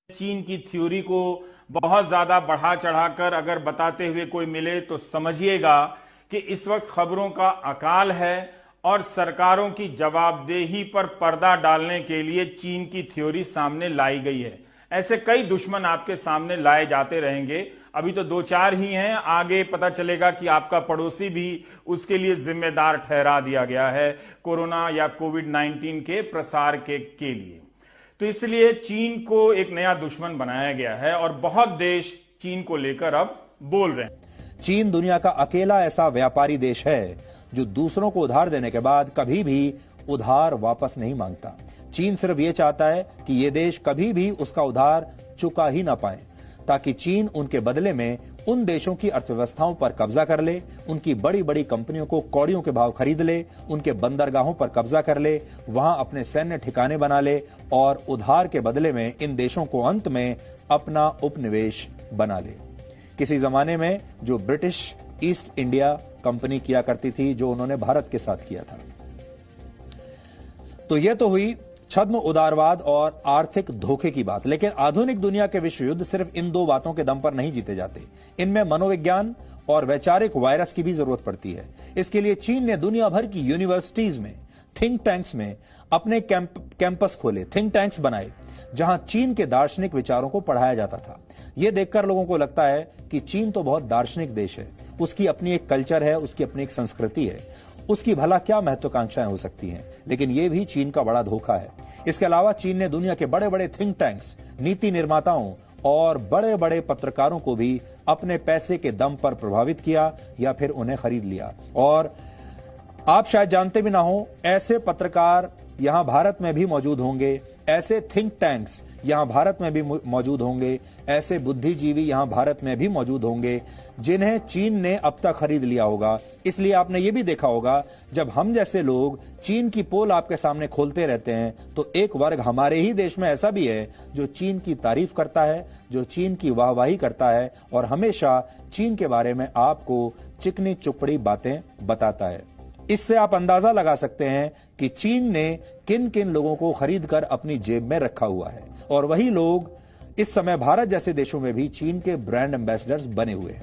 चीन की थ्योरी को बहुत ज्यादा बढ़ा चढ़ाकर अगर बताते हुए कोई मिले तो समझिएगा कि इस वक्त खबरों का अकाल है और सरकारों की जवाबदेही पर पर्दा डालने के लिए चीन की थ्योरी सामने लाई गई है। ऐसे कई दुश्मन आपके सामने लाए जाते रहेंगे। अभी तो दो चार ही हैं, आगे पता चलेगा कि आपका पड़ोसी भी उसके लिए जिम्मेदार ठहरा दिया गया है कोरोना या कोविड-19 के प्रसार के लिए। तो इसलिए चीन को एक नया दुश्मन बनाया गया है और बहुत देश चीन को लेकर अब बोल रहे हैं। चीन दुनिया का अकेला ऐसा व्यापारी देश है जो दूसरों को उधार देने के बाद कभी भी उधार वापस नहीं मांगता। चीन सिर्फ ये चाहता है कि ये देश कभी भी उसका उधार चुका ही ना पाए, ताकि चीन उनके बदले में उन देशों की अर्थव्यवस्थाओं पर कब्जा कर ले, उनकी बड़ी बड़ी कंपनियों को कौड़ियों के भाव खरीद ले, उनके बंदरगाहों पर कब्जा कर ले, वहां अपने सैन्य ठिकाने बना ले और उधार के बदले में इन देशों को अंत में अपना उपनिवेश बना ले। किसी जमाने में जो ब्रिटिश ईस्ट इंडिया कंपनी किया करती थी, जो उन्होंने भारत के साथ किया था। तो यह तो हुई छद्म उदारवाद और आर्थिक धोखे की बात, लेकिन आधुनिक दुनिया के विश्व युद्ध सिर्फ इन दो बातों के दम पर नहीं जीते जाते। इनमें मनोविज्ञान और वैचारिक वायरस की भी जरूरत पड़ती है। इसके लिए चीन ने दुनिया भर की यूनिवर्सिटीज में, थिंक टैंक्स में अपने कैंपस खोले, थिंक टैंक्स बनाए, जहां चीन के दार्शनिक विचारों को पढ़ाया जाता था। यह देखकर लोगों को लगता है कि चीन तो बहुत दार्शनिक देश है, उसकी अपनी एक कल्चर है, उसकी अपनी एक संस्कृति है, उसकी भला क्या महत्वाकांक्षाएं हो सकती हैं। लेकिन यह भी चीन का बड़ा धोखा है। इसके अलावा चीन ने दुनिया के बड़े बड़े थिंक टैंक्स, नीति निर्माताओं और बड़े बड़े पत्रकारों को भी अपने पैसे के दम पर प्रभावित किया या फिर उन्हें खरीद लिया। और आप शायद जानते भी ना हो, ऐसे पत्रकार यहां भारत में भी मौजूद होंगे, ऐसे थिंक टैंक्स यहां भारत में भी मौजूद होंगे, ऐसे बुद्धिजीवी यहां भारत में भी मौजूद होंगे जिन्हें चीन ने अब तक खरीद लिया होगा। इसलिए आपने यह भी देखा होगा, जब हम जैसे लोग चीन की पोल आपके सामने खोलते रहते हैं, तो एक वर्ग हमारे ही देश में ऐसा भी है जो चीन की तारीफ करता है, जो चीन की वाहवाही करता है और हमेशा चीन के बारे में आपको चिकनी चुपड़ी बातें बताता है। इससे आप अंदाजा लगा सकते हैं कि चीन ने किन किन लोगों को खरीदकर अपनी जेब में रखा हुआ है, और वही लोग इस समय भारत जैसे देशों में भी चीन के ब्रांड एम्बेसडर्स बने हुए हैं।